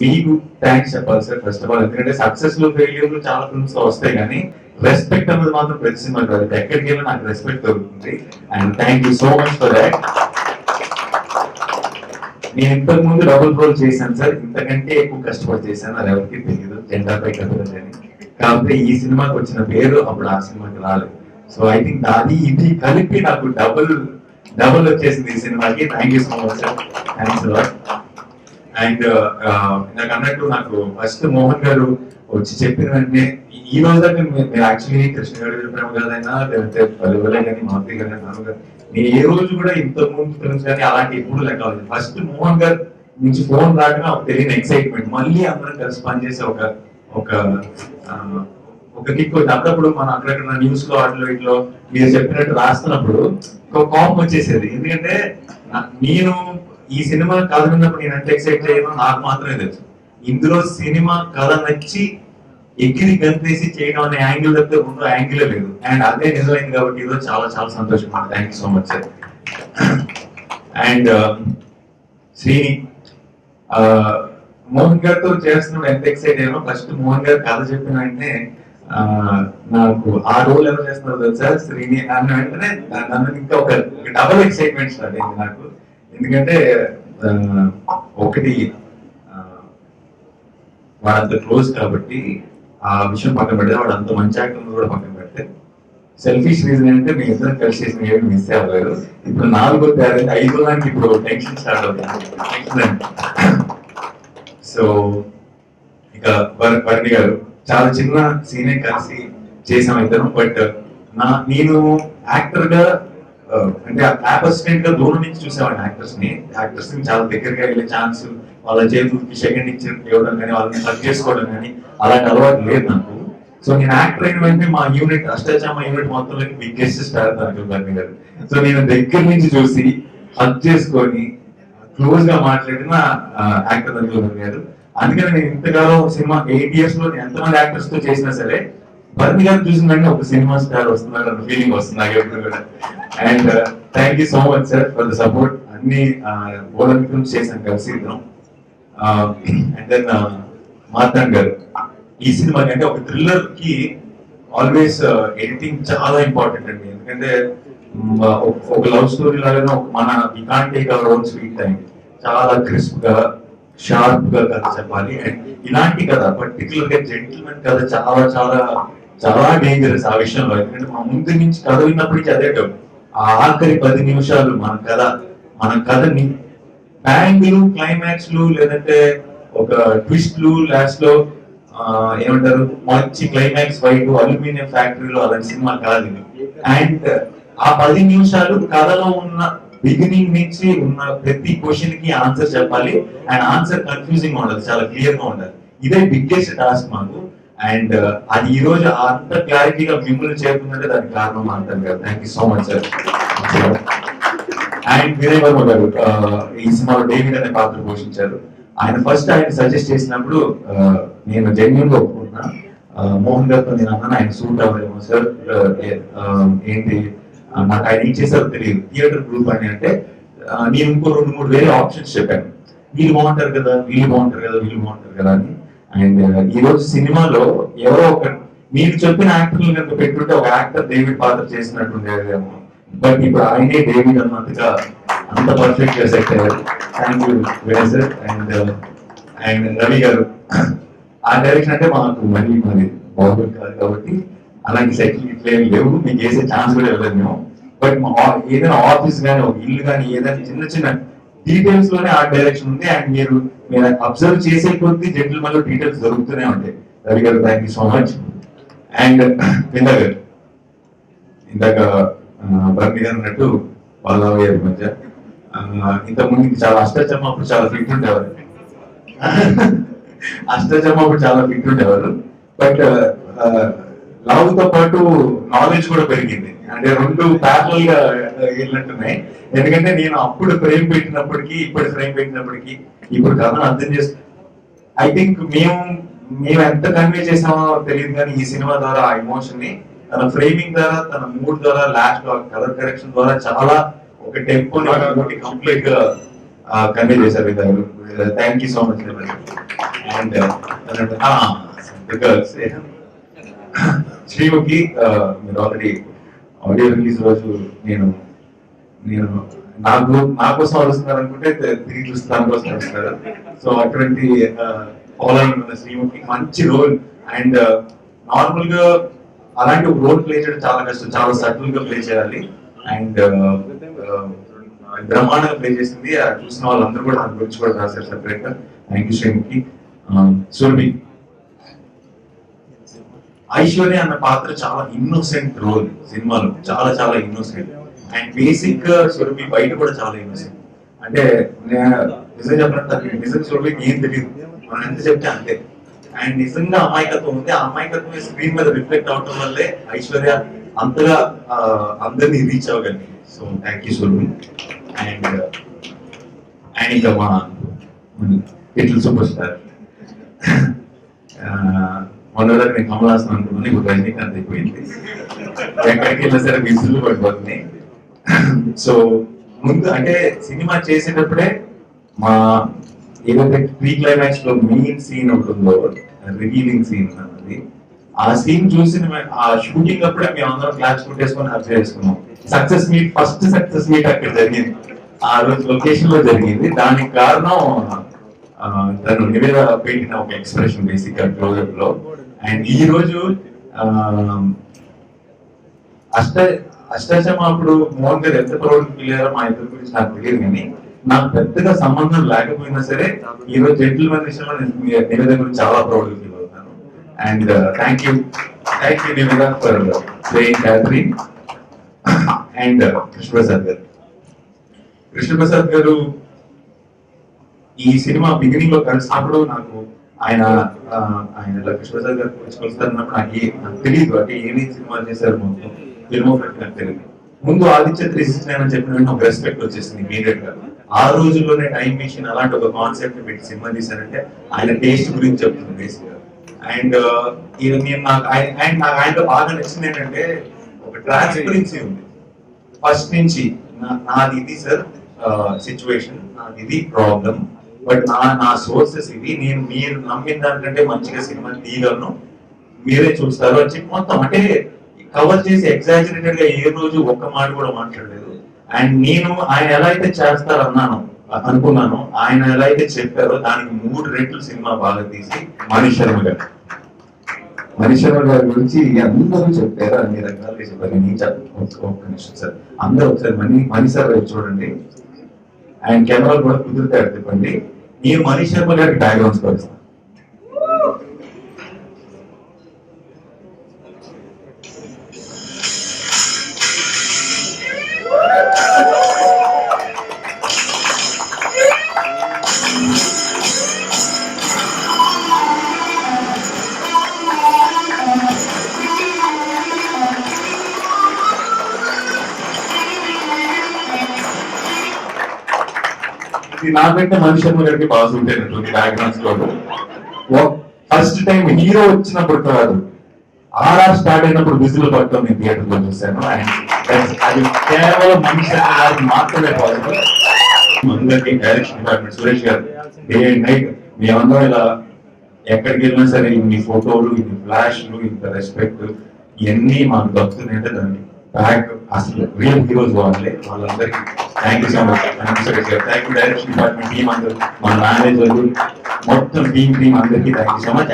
మీకు థ్యాంక్స్ చెప్పాలి sir first of all. ఎందుకంటే సక్సెస్ లో ఫెయిల్యూర్ చాలా ఫిల్మ్స్ లో వస్తాయి, కానీ రెస్పెక్ట్ అన్నది మాత్రం ప్రతి సినిమా కాదు. ఎక్కడికి వెళ్ళినా నాకు రెస్పెక్ట్ దొరుకుతుంది. And thank you so much for that. నేను ఇంతకు ముందు డబుల్ రోల్ చేశాను సార్, ఇంతకంటే ఎక్కువ కష్టపడి చేశాను. అది ఎవరికి తెలియదు, జెండాపై కథలని. కాకపోతే ఈ సినిమాకి వచ్చిన పేరు అప్పుడు ఆ సినిమాకి రాలేదు. సో ఐ థింక్ అది ఇది కలిపి నాకు డబుల్ వచ్చేసింది ఈ సినిమాకి. Thank you so much sir, thanks lot. And నాకు అన్నట్టు నాకు ఫస్ట్ మోహన్ గారు వచ్చి చెప్పిన వెంటనే ఈ రోజు దాకా మీరు యాక్చువల్లీ కృష్ణ గారు ప్రేమ గారైనా లేదంటే పలువలే కానీ మారుతి గారు నాన్న గారు, నేను ఏ రోజు కూడా ఇంత ముందు ఫిల్మ్స్ కానీ అలాంటి ఎప్పుడు లెక్క. ఫస్ట్ మోహన్ గారు నుంచి ఫోన్ రాగా తెలియని ఎక్సైట్మెంట్, మళ్ళీ అందరం కలిసి పనిచేసే ఒక ఒక ఒక కిక్ వచ్చి అప్పుడప్పుడు మనం అక్కడక్కడ న్యూస్ లో వాటిలో ఇట్లో మీరు చెప్పినట్టు రాస్తున్నప్పుడు ఒక కోపం వచ్చేసేది. ఎందుకంటే నేను ఈ సినిమా కథ విన్నప్పుడు నేను ఎంత ఎక్సైట్ అయ్యానో నాకు మాత్రమే తెలుసు. ఇందులో సినిమా కథ నచ్చి ఎగిరి గంతేసి చేయడం అనే యాంగిల్ తప్పితే రెండో యాంగిల్ లేదు. అండ్ అదే నిజమైంది కాబట్టి ఈరోజు చాలా చాలా సంతోషం. Thank you so much sir. And Srini Mohan గారితో చేస్తున్నప్పుడు ఎంత ఎక్సైట్ అయ్యానో, ఫస్ట్ మోహన్ గారు కథ చెప్పిన వెంటనే నాకు ఆ రోల్ ఎవరు చేస్తున్నారు తెలుసా శ్రీని అన్న వెంటనే నన్ను ఇంకా ఒక డబల్ ఎక్సైట్మెంట్ స్టార్ట్ అయింది నాకు. ఎందుకంటే ఒకటి వాడంత క్లోజ్ కాబట్టి ఆ విషయం పక్కన పెడితే, వాడు అంత మంచి యాక్టర్ కూడా పక్కన పెడితే, సెల్ఫిష్ రీజన్ అంటే మీ ఇద్దరు కలిసి చేసిన ఏమి మిస్ అవ్వలేదు. ఇప్పుడు 4 తేదీ 5 దానికి ఇప్పుడు టెన్షన్ స్టార్ట్ అవుతుంది. సో ఇక వర్ణి గారు చాలా చిన్న సీనే కలిసి చేసాం ఇద్దరం. బట్ నేను యాక్టర్ గా అంటే యాప్ అసిస్టెంట్ గా దూరం నుంచి చూసేవాడిని యాక్టర్స్ ని చాలా దగ్గరగా వెళ్ళే ఛాన్స్, వాళ్ళ చేతులకి సెకండ్ ఇచ్చి ఇవ్వడం కానీ, వాళ్ళని సర్చ్ చేసుకోవడం కానీ అలాంటి అలవాటు లేదు నాకు. సో నేను యాక్టర్ అయిన వెంటనే మా యూనిట్ అష్టాచామ యూనిట్ మొత్తంలోకి బిగ్గెస్ట్ స్టార్ వర్ణి గారు. సో నేను దగ్గర నుంచి చూసి హక్ చేసుకొని క్లోజ్ గా మాట్లాడిన యాక్టర్ వర్ణి గారు. అందుకని నేను ఇంతకాలం సినిమా 8 years లో ఎంతమంది యాక్టర్స్ తో చేసినా సరే వర్ణి గారు చూసిన వెంటనే ఒక సినిమా స్టార్ వస్తున్నారు అన్న ఫీలింగ్ వస్తుంది నాకు ఎప్పుడు కూడా. And thank you so much sir for the support. అన్ని బోర్డర్ ఫిల్మ్స్ చేశాను కలిసి ఇద్దరం. అండ్ దెన్ మార్తాండ్ గారు ఈ సినిమా అంటే ఒక థ్రిల్లర్ కి ఆల్వేస్ ఎడిటింగ్ చాలా ఇంపార్టెంట్ అండి. ఎందుకంటే ఒక లవ్ స్టోరీ లాగానే మన we can't take our own sweet time, చాలా క్రిస్ప్ గా షార్ప్ గా కథ చెప్పాలి. అండ్ ఇలాంటి కథ పర్టికులర్ గా జెంటిల్మెన్ కథ చాలా చాలా చాలా డేంజరస్ ఆ విషయంలో. ఎందుకంటే మా ముందు నుంచి కథ విన్నప్పటికీ అదే డబ్బు ఆ ఆఖరి 10 నిమిషాలు మన కథని బ్యాంగ్లు, క్లైమాక్స్లు, లేదంటే ఒక ట్విస్ట్లు, లాస్ట్ లో ఏమంటారు మంచి క్లైమాక్స్ వైపు అల్యూమినియం ఫ్యాక్టరీలో అలాంటి సినిమా కాదు ఇది. అండ్ ఆ 10 నిమిషాలు కథలో ఉన్న బిగినింగ్ నుంచి ఉన్న ప్రతి క్వశ్చన్ కి ఆన్సర్ చెప్పాలి. అండ్ ఆన్సర్ కన్ఫ్యూజింగ్ ఉండదు, చాలా క్లియర్ గా ఉండాలి. ఇదే బిగ్గెస్ట్ టాస్క్ మాకు. అండ్ అది ఈ రోజు అంత క్లారిటీగా మిమ్మల్ని చేరుకుందంటే దానికి కారణం అంటారు కదా. Thank you so much sir. And Vinay Varma గారు ఈ సినిమాలో డేవిడ్ అనే పాత్ర పోషించారు. ఆయన ఫస్ట్ ఆయన సజెస్ట్ చేసినప్పుడు నేను జెన్యున్ గా ఒప్పుకున్నా. మోహన్ గారితో నేను అన్నాను ఆయన సూట్ అవ్వలేము సార్, ఏంటి నాకు ఆయన ఏం చేశారో తెలియదు, థియేటర్ గ్రూప్ అని అంటే నేను ఇంకో 2-3 వేరే ఆప్షన్స్ చెప్పాను. వీళ్ళు బాగుంటారు కదా, వీళ్ళు బాగుంటారు కదా అని. అండ్ ఈ రోజు సినిమాలో ఎవరో ఒక మీరు చెప్పిన యాక్టర్లు కనుక పెట్టుంటే ఒక యాక్టర్ డేవిడ్ పాత్ర చేసినట్టుండేదేమో. బట్ ఇప్పుడు ఆయనే డేవిడ్ అన్నట్టుగా అంత పర్ఫెక్ట్ గా సెట్ అయ్యారు. Thank you very sir. And Ravi గారు ఆ డైరెక్షన్ అంటే మాకు మరి బాగుంది కాదు కాబట్టి అలాంటి సెటిల్ ఇట్లేం లేవు, మీకు వేసే ఛాన్స్ కూడా ఇవ్వలేదు మేము. బట్ ఏదైనా ఆఫీస్ కానీ ఒక ఇల్లు కానీ ఏదైనా చిన్న చిన్న డీటెయిల్స్ లోనే ఆ డైరెక్షన్ ఉంది. అండ్ మీరు అబ్జర్వ్ చేసే కొద్దీ జెంటిల్ మళ్ళీ డీటెయిల్స్ దొరుకుతూనే ఉంటాయి. రవి గారు thank you so much. And Binda గారు ఇందాక వర్ణి గారు అన్నట్టు వాళ్ళ మధ్య ఇంతకుముందు చాలా అష్టచమ్మ అప్పుడు చాలా ఫిట్ ఉండేవారు. బట్ లవ్ తో పాటు నాలెడ్జ్ కూడా పెరిగింది. అంటే 2 ప్యారలల్ గా వెళ్ళినట్టున్నాయి. ఎందుకంటే నేను అప్పుడు ఫ్రేమ్ పెట్టినప్పటికీ ఇప్పుడు కథను అర్థం చేసు ఐ థింక్ మేము ఎంత కన్వే చేసామో తెలియదు, కానీ ఈ సినిమా ద్వారా ఆ ఎమోషన్ ని తన ఫ్రేమింగ్ ద్వారా, తన మూడ్ ద్వారా, లాస్ట్ కలర్ కరెక్షన్ ద్వారా చాలా ఒక టెంపో కంప్లీట్ గా కన్వే చేశారు. Thank you so much. And girls Sreemukhi, మీరు ఆల్రెడీ ఆడియో రిలీజ్ రోజు నేను నేను నా కోసం అరుస్తున్నారు అనుకుంటే తిరిగి చూస్తే దానికోసం వస్తారు. సో అటువంటి ఫాలోయింగ్ ఉన్న శ్రీముఖి మంచి రోల్. అండ్ నార్మల్ గా అలాంటి ఒక రోల్ ప్లే చేయడం చాలా కష్టం, చాలా సటిల్ గా ప్లే చేయాలి. అండ్ బ్రహ్మాండంగా ప్లే చేసింది. చూసిన వాళ్ళందరూ కూడా దాని గురించి కూడా రాశారు సెపరేట్ గా. Thank you Sreemukhi. సురభి, ఐశ్వర్య అన్న పాత్ర చాలా ఇన్నోసెంట్ రోల్ సినిమాలో, చాలా చాలా ఇన్నోసెంట్. అండ్ బేసిక్ గా సురభి బయట కూడా చాలా ఇన్నోసెంట్. అంటే నిజం చెప్పినట్టు నిజం సురభికి ఏం తెలియదు, మనం ఎంత చెప్తే అంతే. అండ్ నిజంగా అమాయకత్వం ఉంది, ఆ అమాయకత్వం స్క్రీన్ మీద రిఫ్లెక్ట్ అవటం వల్లే ఐశ్వర్య అంతగా అందరినీ రీచ్ అవ్వగలిగింది. So thank you Surabhi. And and ఇంకా మా లిటిల్ సూపర్ స్టార్ మొన్నదాకా నేను కమల్ హాసన్ అనుకున్నాను, ఇప్పుడు రజనీకాంత్ అయిపోయింది. ఎక్కడికి వెళ్ళినా సరే విసులు పడిపోతుంది. సో ముందు అంటే సినిమా చేసేటప్పుడే మా ఏదైతే ప్రీ క్లైమాక్స్ లో మెయిన్ సీన్ ఉంటుందో రివీలింగ్ సీన్ అన్నది, ఆ సీన్ చూసి ఆ షూటింగ్ అప్పుడే మేము అందరం క్లాస్ కొట్టేసుకొని హ్యాపీ చేసుకున్నాం. Success meet, first success meet అక్కడ జరిగింది, ఆ రోజు లొకేషన్ లో జరిగింది. దానికి కారణం తను నివేద పెట్టిన ఒక ఎక్స్ప్రెషన్ బేసిక్ గా క్లోజప్ లో. అండ్ ఈ రోజు అష్టాచమ్మ అప్పుడు మోహన్ గారు ఎంత ప్రౌడ్ ఫీల్ అయ్యారో మా ఇద్దరి గురించి నాకు తెలియదు, కానీ నాకు పెద్దగా సంబంధం లేకపోయినా సరే ఈ రోజు జెంటిల్మెన్ విషయంలో నివేద గురించి చాలా ప్రౌడ్ ఫీల్ అవుతాను. And thank you Nivetha for playing Catherine. And Krishnaprasad గారు ఈ సినిమా బిగినింగ్ లో కలిసినప్పుడు నాకు ఆయన కృష్ణప్రసాద్ గారు కలుస్తారన్నప్పుడు నాకు తెలియదు, అంటే ఏమేమి సినిమాలు చేశారు మొత్తం ఫిల్మోగ్రఫీ నాకు తెలియదు. ముందు ఆదిత్య 369 అని చెప్పిన ఒక రెస్పెక్ట్ వచ్చేసింది ఇమీడియట్ గా. ఆ రోజుల్లోనే టైం మెషిన్ అలాంటి ఒక కాన్సెప్ట్ పెట్టి సినిమా తీశారంటే ఆయన టేస్ట్ గురించి చెప్తుంది బేసిక్ గా. అండ్ నాకు ఆయనలో బాగా నచ్చింది ఏంటంటే ఒక ట్రాన్స్పరెన్సీ ఉంది. ఫస్ట్ నుంచి నాది ఇది సార్ సిచ్యువేషన్, నాది ఇది ప్రాబ్లం, బట్ నా సోర్సెస్ ఇవి, నేను మీరు నమ్మిన దానికంటే మంచిగా సినిమా తీయగలను, మీరే చూస్తారు అని చెప్పి మొత్తం అంటే కవర్ చేసి ఎగ్జాజరేటెడ్ గా ఏ రోజు ఒక్క మాట కూడా మాట్లాడలేదు. అండ్ నేను ఆయన ఎలా అయితే చేస్తారు అనుకున్నాను, ఆయన ఎలా అయితే చెప్పారో దానికి 3 రెట్లు సినిమా బాగా తీసి మనీష్ శర్మ గారి గురించి అందరూ చెప్పారు, అన్ని రకాలుగా చెప్పారు. ఒక్క నిమిషం సార్, అందరూ ఒకసారి మనీ సార్ వైపు చూడండి. ఆయన కెమెరాలు కూడా కుదిరితే చెప్పండి. నేను మనీష్ శర్మ గారికి బ్యాక్గ్రౌండ్స్ పరిస్తాను. నాకంటే మనీష్ శర్మ గారికి బాగా సూట్ అయినటువంటి బ్యాక్గ్రౌండ్స్ లో ఫస్ట్ టైం హీరో వచ్చినప్పుడు కాదు, ఆర్ఆర్ స్టార్ట్ అయినప్పుడు విజులు పట్టడం నేను థియేటర్ లో చూశాను. అది కేవలం మనీష్ శర్మ గారికి మాత్రమే పాసిబుల్. అందరికీ డైరెక్షన్ డిపార్ట్మెంట్ సురేష్ గారు డే అండ్ నైట్ మేమందరం ఇలా ఎక్కడికి వెళ్ళినా సరే ఇన్ని ఫోటోలు, ఇన్ని ఫ్లాష్లు, ఇంత రెస్పెక్ట్ ఇవన్నీ మాకు దక్కుతున్నాయంటే దానికి బ్యాక్ అసలు రియల్ హీరోస్ వాళ్ళే. వాళ్ళందరికీ thank you so much. Thank you direction department team అందరూ, మా మేనేజర్లు, మొత్తం టీమ్ అందరికీ థ్యాంక్ యూ సో మచ్.